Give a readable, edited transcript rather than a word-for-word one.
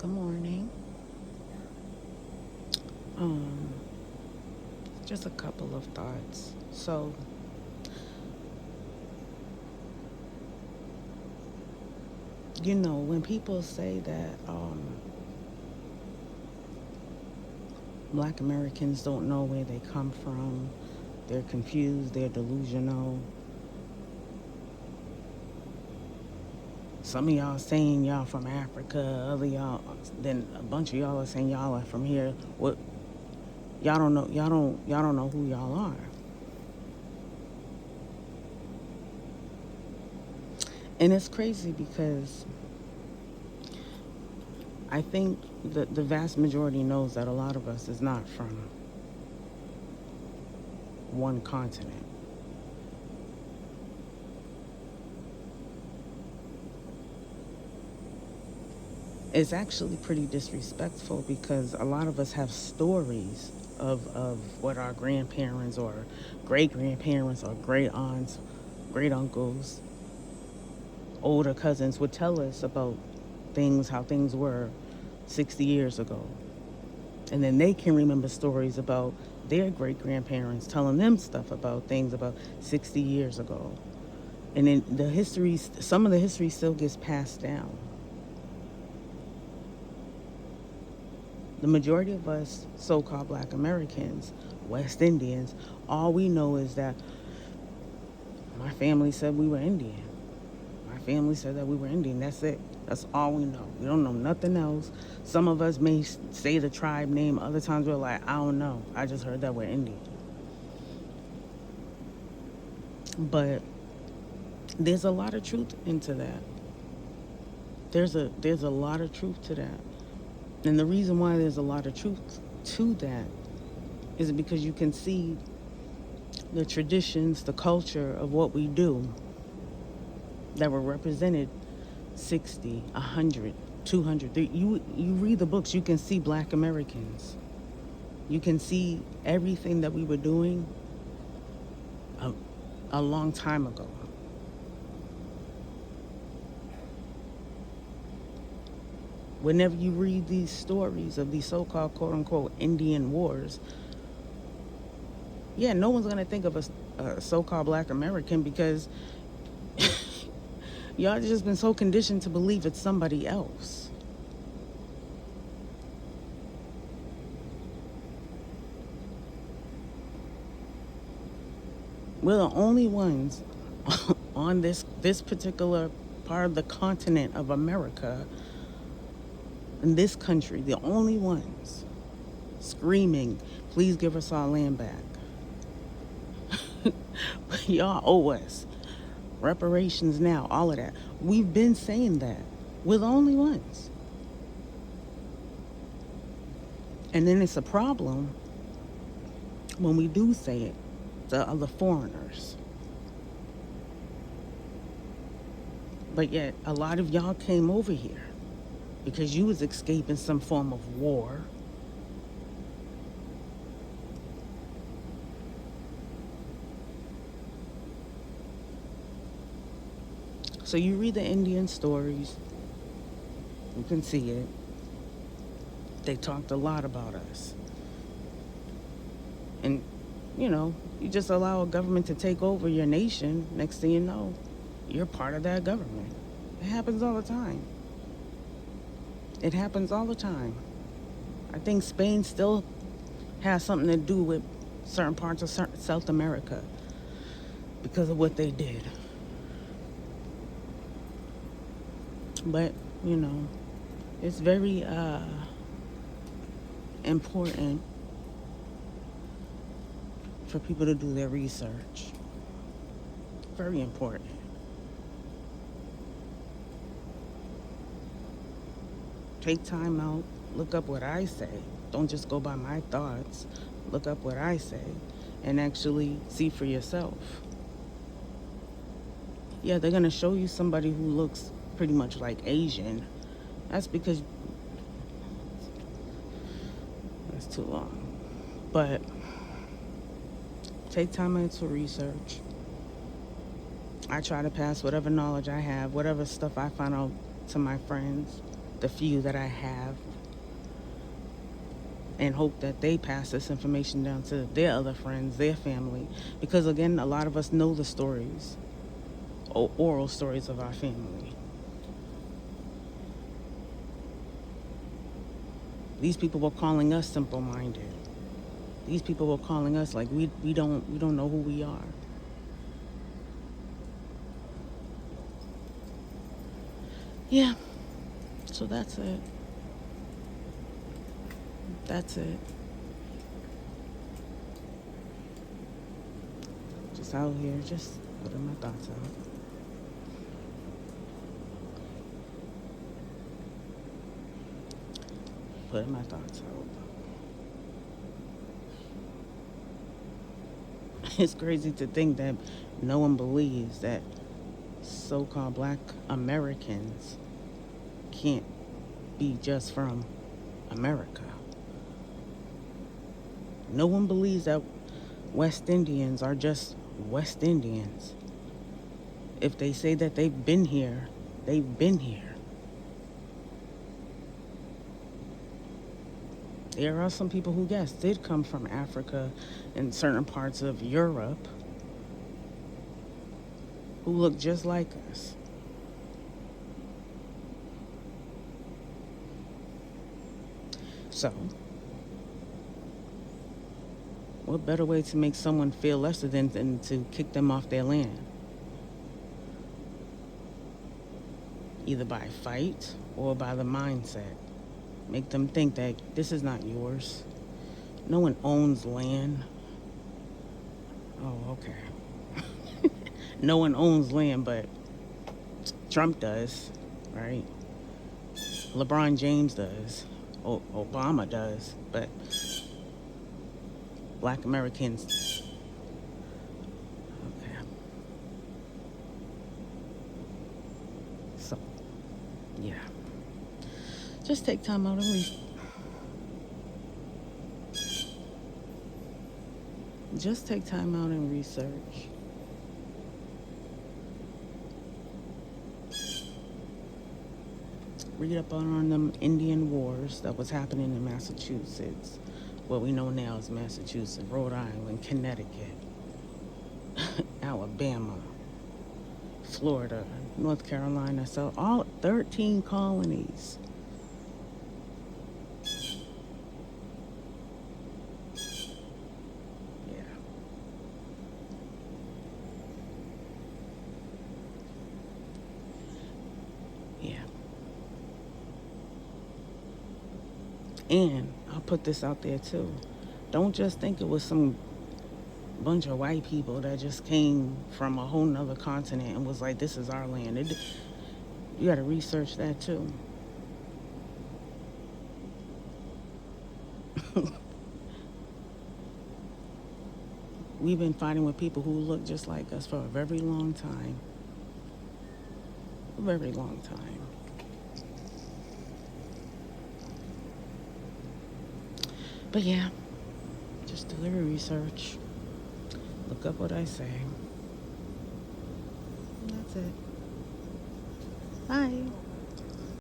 Good morning. Um, just a couple of thoughts. So, when people say that black Americans don't know where they come from, they're confused, they're delusional. Some of y'all saying y'all from Africa, other y'all, then a bunch of y'all are saying y'all are from here. What y'all don't know? Y'all don't know who y'all are. And it's crazy because I think the vast majority knows that a lot of us is not from one continent. It's actually pretty disrespectful because a lot of us have stories of what our grandparents or great grandparents or great aunts, great uncles, older cousins would tell us about things, how things were 60 years ago. And then they can remember stories about their great grandparents telling them stuff about things about 60 years ago. And then some of the history still gets passed down. The majority of us so called black Americans, West Indians, all we know is that my family said we were Indian. My family said that we were Indian. That's it. That's all we know. We don't know nothing else. Some of us may say the tribe name. Other times we're like, I don't know. I just heard that we're Indian. But there's a lot of truth into that. There's a lot of truth to that. And the reason why there's a lot of truth to that is because you can see the traditions, the culture of what we do that were represented 60, 100, 200. You read the books, you can see black Americans. You can see everything that we were doing a, a long time ago. Whenever you read these stories of these so-called quote-unquote Indian wars, yeah, no one's going to think of a so-called black American because y'all just been so conditioned to believe it's somebody else. We're the only ones on this particular part of the continent of America, in this country, the only ones screaming, please give us our land back. Y'all owe us reparations now, all of that. We've been saying that. We're the only ones. And then it's a problem when we do say it to other foreigners. But yet, a lot of y'all came over here because you was escaping some form of war. So you read the Indian stories, you can see it. They talked a lot about us. And, you just allow a government to take over your nation. Next thing you know, you're part of that government. It happens all the time. It happens all the time. I think Spain still has something to do with certain parts of South America because of what they did. But, you know, it's very important for people to do their research. Very important. Take time out, look up what I say. Don't just go by my thoughts. Look up what I say and actually see for yourself. Yeah, they're going to show you somebody who looks pretty much like Asian. That's because that's too long. But take time out to research. I try to pass whatever knowledge I have, whatever stuff I find out to my friends. the few that I have, and hope that they pass this information down to their other friends, their family. Because again, a lot of us know the stories, oral stories of our family. These people were calling us simple-minded. These people were calling us like we don't know who we are. Yeah. So that's it. That's it. Just out here, just putting my thoughts out. Putting my thoughts out. It's crazy to think that no one believes that so-called black Americans can't be just from America. No one believes that West Indians are just West Indians. If they say that they've been here, they've been here. There are some people who, yes, did come from Africa and certain parts of Europe who look just like us. So, what better way to make someone feel lesser than to kick them off their land? Either by fight or by the mindset. Make them think that this is not yours. No one owns land. Oh, okay. No one owns land, but Trump does, right? LeBron James does. Obama does, but black Americans. Okay. So, yeah. Just take time out and just take time out and research. Read up on them Indian wars that was happening in Massachusetts, what we know now as Massachusetts, Rhode Island, Connecticut, Alabama, Florida, North Carolina, so all 13 colonies. Yeah. Yeah. And I'll put this out there too. Don't just think it was some bunch of white people that just came from a whole nother continent and was like, this is our land. You got to research that too. We've been fighting with people who look just like us for a very long time. A very long time. But yeah, just do your research. Look up what I say. And that's it. Bye.